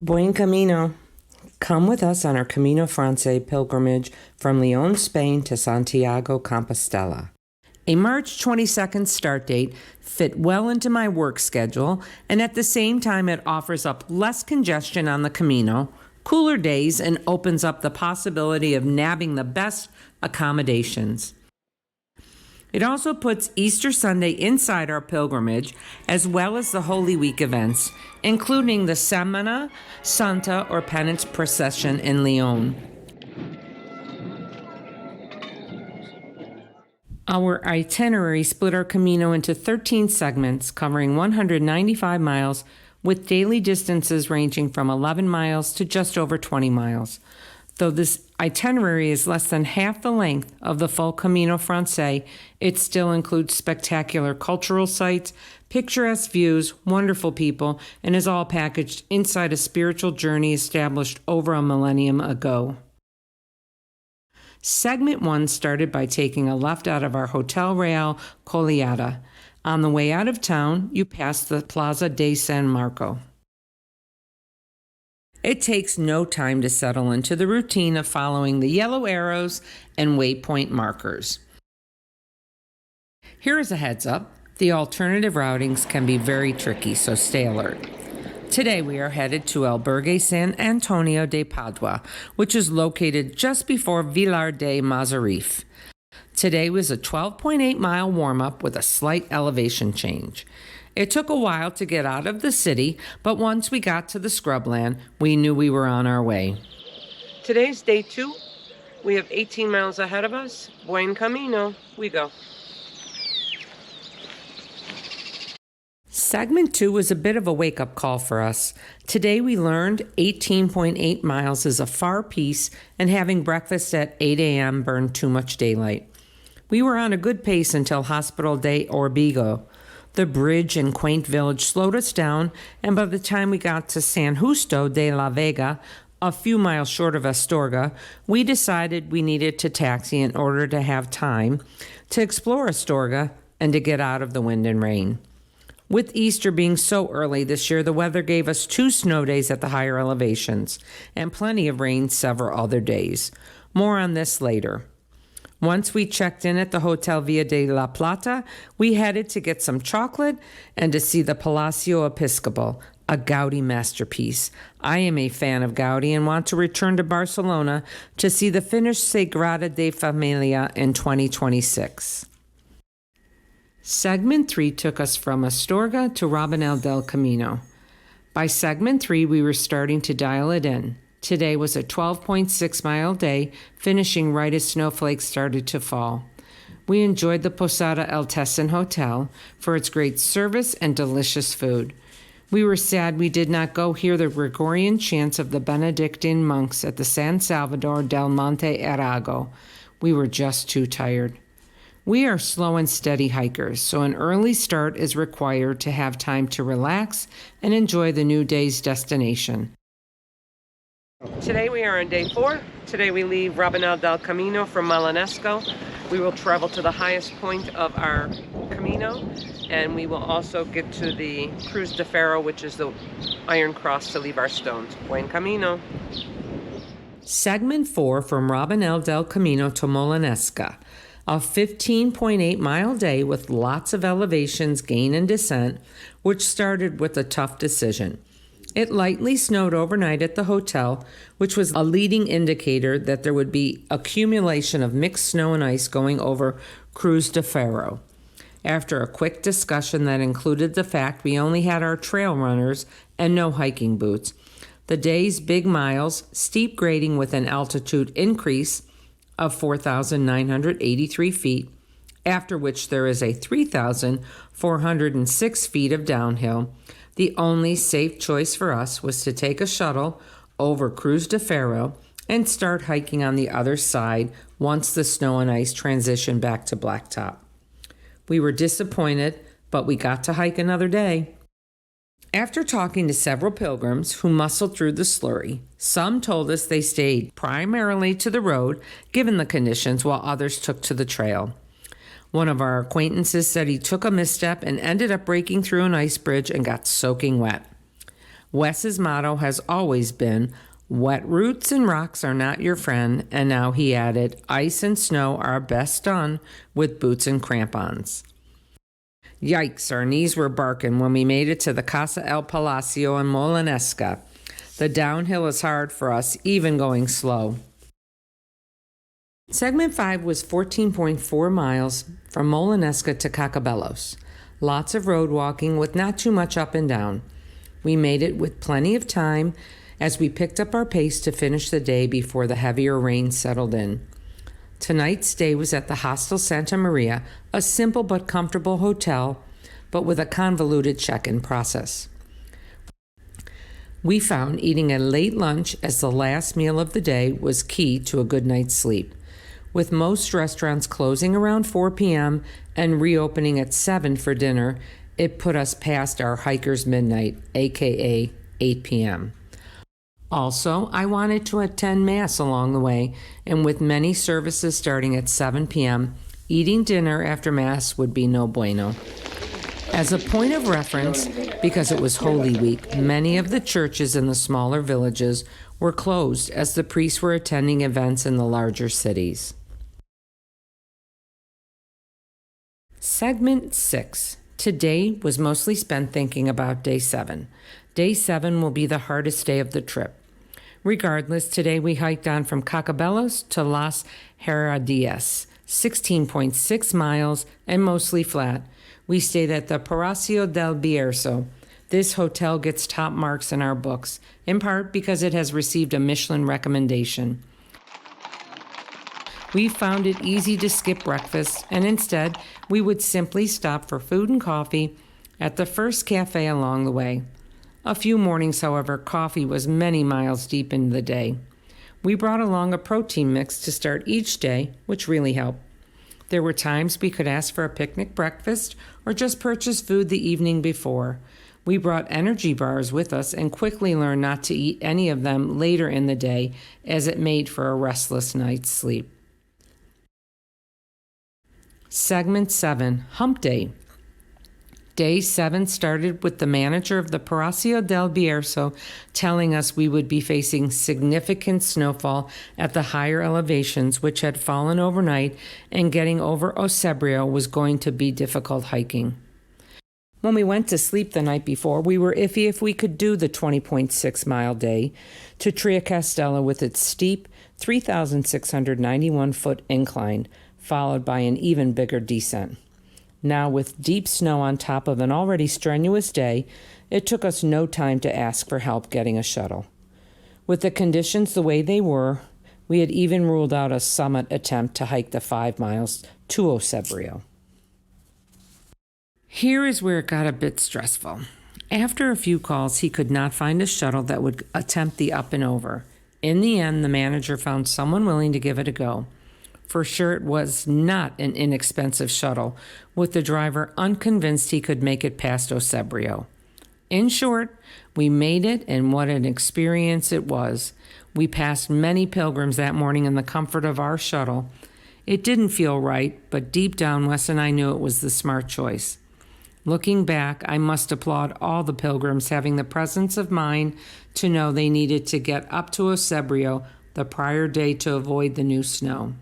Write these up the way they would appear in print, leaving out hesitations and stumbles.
Buen Camino. Come with us on our Camino Francés pilgrimage from Léon, Spain to Santiago de Compostela. A March 22nd start date fit well into my work schedule, and at the same time it offers up less congestion on the Camino, cooler days, and opens up the possibility of nabbing the best accommodations. It also puts Easter Sunday inside our pilgrimage, as well as the Holy Week events, including the Semana Santa or Penance Procession in Léon. Our itinerary split our Camino into 13 segments, covering 195 miles, with daily distances ranging from 11 miles to just over 20 miles. Though this itinerary is less than half the length of the full Camino Francés, it still includes spectacular cultural sites, picturesque views, wonderful people, and is all packaged inside a spiritual journey established over a millennium ago. Segment 1 started by taking a left out of our Hotel Real Collada. On the way out of town, you pass the Plaza de San Marco. It takes no time to settle into the routine of following the yellow arrows and waypoint markers. Here is a heads up. The alternative routings can be very tricky, so stay alert. Today we are headed to Albergue San Antonio de Padua, which is located just before Vilar de Mazarife. Today was a 12.8-mile warm-up with a slight elevation change. It took a while to get out of the city, but once we got to the scrubland, we knew we were on our way. Today's day 2. We have 18 miles ahead of us. Buen Camino. We go. Segment 2 was a bit of a wake-up call for us. Today we learned 18.8 miles is a far piece, and having breakfast at 8 a.m. burned too much daylight. We were on a good pace until Hospital de Orbigo. The bridge and quaint village slowed us down, and by the time we got to San Justo de la Vega, a few miles short of Astorga, we decided we needed to taxi in order to have time to explore Astorga and to get out of the wind and rain. With Easter being so early this year, the weather gave us 2 snow days at the higher elevations and plenty of rain several other days. More on this later. Once we checked in at the Hotel Villa de la Plata, we headed to get some chocolate and to see the Palacio Episcopal, a Gaudí masterpiece. I am a fan of Gaudí and want to return to Barcelona to see the finished Sagrada de Familia in 2026. Segment 3 took us from Astorga to Rabanal del Camino. By segment 3, we were starting to dial it in. Today was a 12.6-mile day, finishing right as snowflakes started to fall. We enjoyed the Posada El Tessin Hotel for its great service and delicious food. We were sad we did not go hear the Gregorian chants of the Benedictine monks at the San Salvador del Monte Arago. We were just too tired. We are slow and steady hikers, so an early start is required to have time to relax and enjoy the new day's destination. Today we are on day 4. Today we leave Rabanal del Camino from Malanesco. We will travel to the highest point of our Camino, and we will also get to the Cruz de Ferro, which is the iron cross to leave our stones. Buen Camino. Segment 4 from Rabanal del Camino to Molinesca. A 15.8-mile day with lots of elevations, gain and descent, which started with a tough decision. It lightly snowed overnight at the hotel, which was a leading indicator that there would be accumulation of mixed snow and ice going over Cruz de Ferro. After a quick discussion that included the fact we only had our trail runners and no hiking boots, the day's big miles, steep grading with an altitude increase of 4,983 feet, after which there is a 3,406 feet of downhill. The only safe choice for us was to take a shuttle over Cruz de Ferro and start hiking on the other side once the snow and ice transitioned back to blacktop. We were disappointed, but we got to hike another day. After talking to several pilgrims who muscled through the slurry, some told us they stayed primarily to the road given the conditions, while others took to the trail. One of our acquaintances said he took a misstep and ended up breaking through an ice bridge and got soaking wet. Wes's motto has always been, "Wet roots and rocks are not your friend," and now he added, "Ice and snow are best done with boots and crampons." Yikes, our knees were barking when we made it to the Casa El Palacio in Molinesca. The downhill is hard for us, even going slow. Segment 5 was 14.4 miles from Molinesca to Cacabelos. Lots of road walking with not too much up and down. We made it with plenty of time as we picked up our pace to finish the day before the heavier rain settled in. Tonight's stay was at the Hostel Santa Maria, a simple but comfortable hotel, but with a convoluted check-in process. We found eating a late lunch as the last meal of the day was key to a good night's sleep. With most restaurants closing around 4 p.m. and reopening at 7 for dinner, it put us past our hiker's midnight, aka 8 p.m. Also, I wanted to attend Mass along the way, and with many services starting at 7 p.m., eating dinner after Mass would be no bueno. As a point of reference, because it was Holy Week, many of the churches in the smaller villages were closed as the priests were attending events in the larger cities. Segment 6. Today was mostly spent thinking about Day 7. Day 7 will be the hardest day of the trip. Regardless, today we hiked on from Cacabelos to Las Herradillas, 16.6 miles and mostly flat. We stayed at the Palacio del Bierzo. This hotel gets top marks in our books, in part because it has received a Michelin recommendation. We found it easy to skip breakfast, and instead, we would simply stop for food and coffee at the first cafe along the way. A few mornings, however, coffee was many miles deep into the day. We brought along a protein mix to start each day, which really helped. There were times we could ask for a picnic breakfast or just purchase food the evening before. We brought energy bars with us and quickly learned not to eat any of them later in the day, as it made for a restless night's sleep. Segment 7, Hump Day. Day 7 started with the manager of the Palacio del Bierzo telling us we would be facing significant snowfall at the higher elevations, which had fallen overnight, and getting over Eusebio was going to be difficult hiking. When we went to sleep the night before, we were iffy if we could do the 20.6-mile day to Triacastela with its steep 3,691-foot incline, followed by an even bigger descent. Now, with deep snow on top of an already strenuous day, it took us no time to ask for help getting a shuttle. With the conditions the way they were, we had even ruled out a summit attempt to hike the 5 miles to Eusebio. Here is where it got a bit stressful. After a few calls, he could not find a shuttle that would attempt the up and over. In the end, the manager found someone willing to give it a go. For sure, it was not an inexpensive shuttle, with the driver unconvinced he could make it past Eusebio. In short, we made it, and what an experience it was. We passed many pilgrims that morning in the comfort of our shuttle. It didn't feel right, but deep down, Wes and I knew it was the smart choice. Looking back, I must applaud all the pilgrims having the presence of mind to know they needed to get up to Eusebio the prior day to avoid the new snow.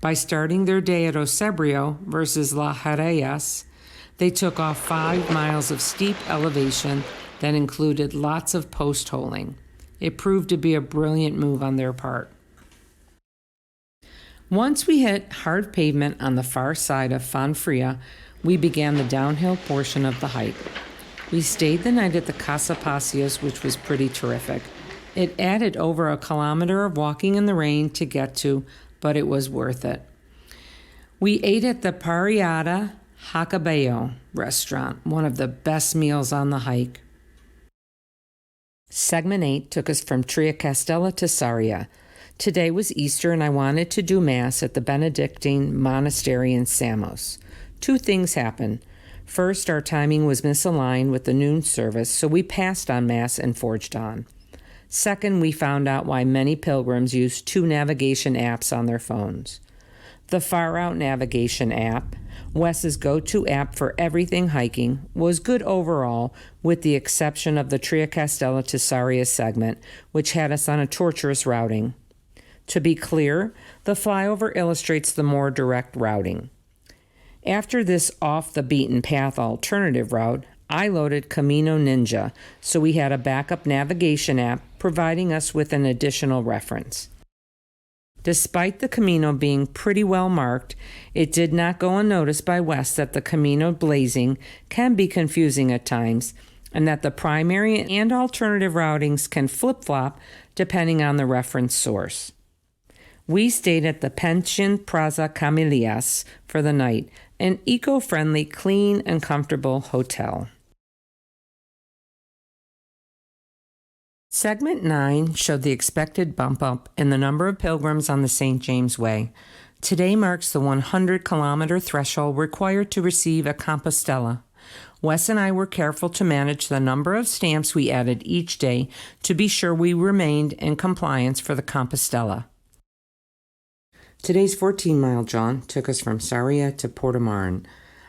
By starting their day at Eusebio versus Las Herradillas, they took off 5 miles of steep elevation that included lots of post-holing. It proved to be a brilliant move on their part. Once we hit hard pavement on the far side of Fanfria, we began the downhill portion of the hike. We stayed the night at the Casa Pacios, which was pretty terrific. It added over a kilometer of walking in the rain to get to, but it was worth it. We ate at the Parrillada Jacobeo restaurant, one of the best meals on the hike. Segment 8 took us from Triacastela to Sarria. Today was Easter, and I wanted to do Mass at the Benedictine Monastery in Samos. 2 things happened. First, our timing was misaligned with the noon service, so we passed on Mass and forged on. Second, we found out why many pilgrims use 2 navigation apps on their phones. The Far Out navigation app, Wes's go-to app for everything hiking, was good overall with the exception of the Triacastella to Sarria segment, which had us on a torturous routing. To be clear, the Flyover illustrates the more direct routing. After this off-the-beaten-path alternative route, I loaded Camino Ninja, so we had a backup navigation app providing us with an additional reference. Despite the Camino being pretty well marked, it did not go unnoticed by Wes that the Camino blazing can be confusing at times, and that the primary and alternative routings can flip-flop depending on the reference source. We stayed at the Pension Plaza Camelias for the night, an eco-friendly, clean, and comfortable hotel. Segment 9 showed the expected bump up in the number of pilgrims on the St. James Way. Today marks the 100-kilometer threshold required to receive a Compostela. Wes and I were careful to manage the number of stamps we added each day to be sure we remained in compliance for the Compostela. Today's 14-mile jaunt took us from Sarria to Portimão.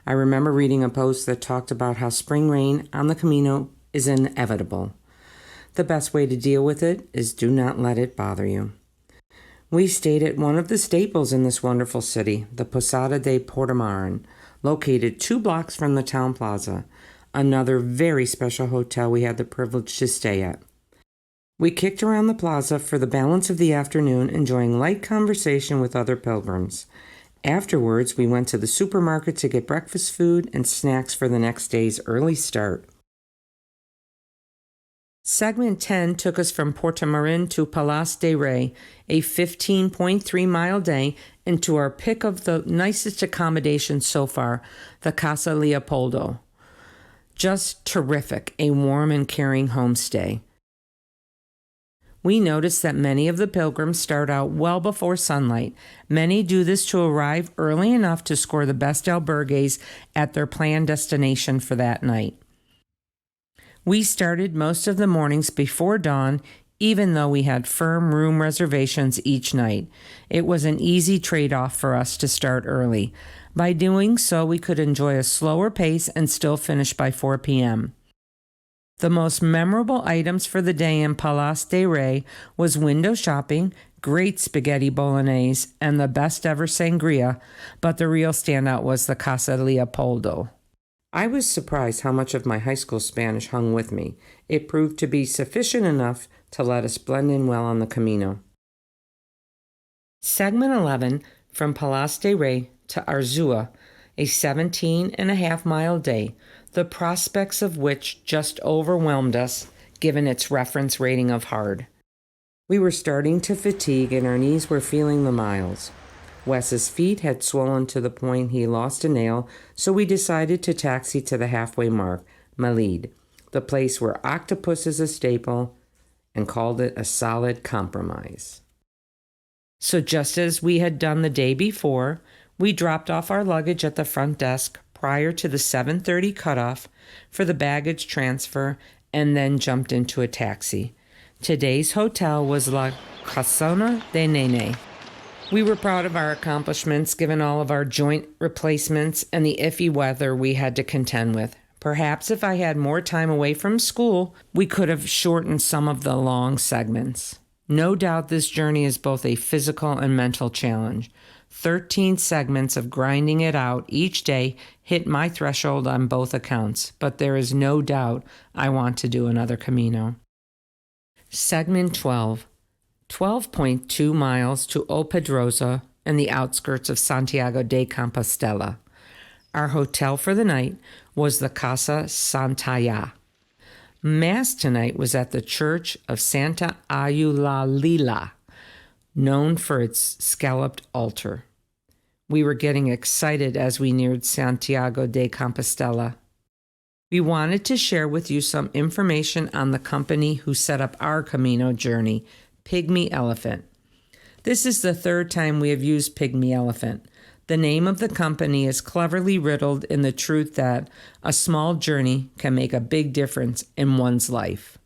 I remember reading a post that talked about how spring rain on the Camino is inevitable. The best way to deal with it is do not let it bother you. We stayed at one of the staples in this wonderful city, the Posada de Portimão, located 2 blocks from the town plaza, another very special hotel we had the privilege to stay at. We kicked around the plaza for the balance of the afternoon, enjoying light conversation with other pilgrims. Afterwards, we went to the supermarket to get breakfast food and snacks for the next day's early start. Segment 10 took us from Portimão to Palas de Rei, a 15.3-mile day, into our pick of the nicest accommodations so far, the Casa Leopoldo. Just terrific, a warm and caring homestay. We noticed that many of the pilgrims start out well before sunlight. Many do this to arrive early enough to score the best albergues at their planned destination for that night. We started most of the mornings before dawn, even though we had firm room reservations each night. It was an easy trade-off for us to start early. By doing so, we could enjoy a slower pace and still finish by 4 p.m. The most memorable items for the day in Palas de Rei was window shopping, great spaghetti bolognese, and the best ever sangria, but the real standout was the Casa Leopoldo. I was surprised how much of my high school Spanish hung with me. It proved to be sufficient enough to let us blend in well on the Camino. Segment 11, from Palas de Rei to Arzua, a 17.5-mile day, the prospects of which just overwhelmed us, given its reference rating of hard. We were starting to fatigue and our knees were feeling the miles. Wes's feet had swollen to the point he lost a nail, so we decided to taxi to the halfway mark, Malid, the place where octopus is a staple, and called it a solid compromise. So just as we had done the day before, we dropped off our luggage at the front desk prior to the 7:30 cutoff for the baggage transfer and then jumped into a taxi. Today's hotel was La Casona de Nene. We were proud of our accomplishments given all of our joint replacements and the iffy weather we had to contend with. Perhaps if I had more time away from school, we could have shortened some of the long segments. No doubt this journey is both a physical and mental challenge. 13 segments of grinding it out each day hit my threshold on both accounts, but there is no doubt I want to do another Camino. Segment 12. 12.2 miles to O Pedrosa and the outskirts of Santiago de Compostela. Our hotel for the night was the Casa Santaya. Mass tonight was at the Church of Santa Eulalia, known for its scalloped altar. We were getting excited as we neared Santiago de Compostela. We wanted to share with you some information on the company who set up our Camino journey, Pygmy Elephant. This is the 3rd time we have used Pygmy Elephant. The name of the company is cleverly riddled in the truth that a small journey can make a big difference in one's life.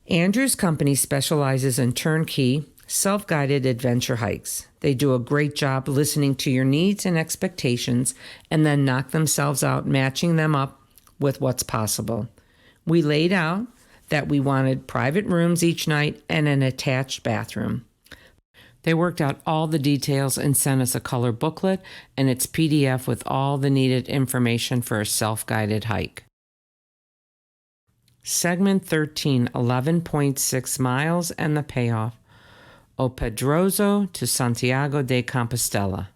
Andrew's company specializes in turnkey, Self-guided adventure hikes. They do a great job listening to your needs and expectations and then knock themselves out, matching them up with what's possible. We laid out that we wanted private rooms each night and an attached bathroom. They worked out all the details and sent us a color booklet and its PDF with all the needed information for a self-guided hike. Segment 13, 11.6 miles and the payoff. O Pedroso to Santiago de Compostela.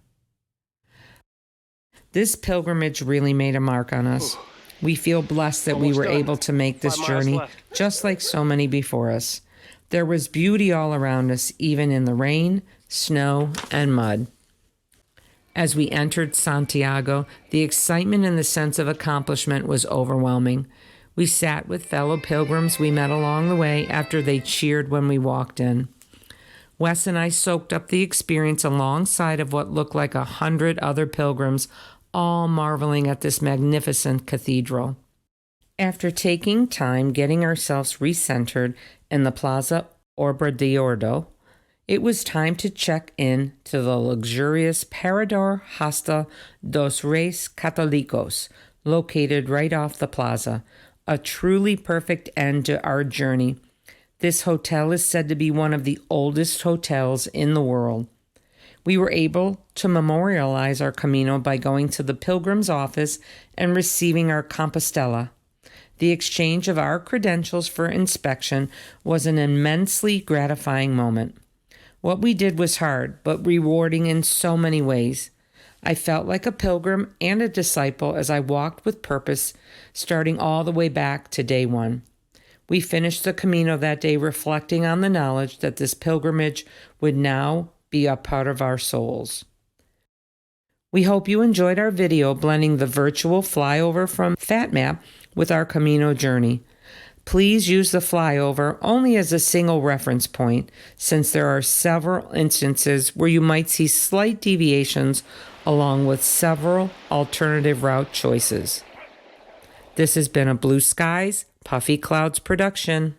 This pilgrimage really made a mark on us. We feel blessed that we were able to make this journey, just like so many before us. There was beauty all around us, even in the rain, snow, and mud. As we entered Santiago, the excitement and the sense of accomplishment was overwhelming. We sat with fellow pilgrims we met along the way after they cheered when we walked in. Wes and I soaked up the experience alongside of what looked like 100 other pilgrims, all marveling at this magnificent cathedral. After taking time getting ourselves recentered in the Plaza Obradordo, it was time to check in to the luxurious Parador Hostel dos Reis Catolicos, located right off the plaza, a truly perfect end to our journey. This hotel is said to be one of the oldest hotels in the world. We were able to memorialize our Camino by going to the pilgrim's office and receiving our Compostela. The exchange of our credentials for inspection was an immensely gratifying moment. What we did was hard, but rewarding in so many ways. I felt like a pilgrim and a disciple as I walked with purpose, starting all the way back to day one. We finished the Camino that day reflecting on the knowledge that this pilgrimage would now be a part of our souls. We hope you enjoyed our video blending the virtual flyover from FatMap with our Camino journey. Please use the flyover only as a single reference point, since there are several instances where you might see slight deviations along with several alternative route choices. This has been a Blue Skies, Puffy Clouds production.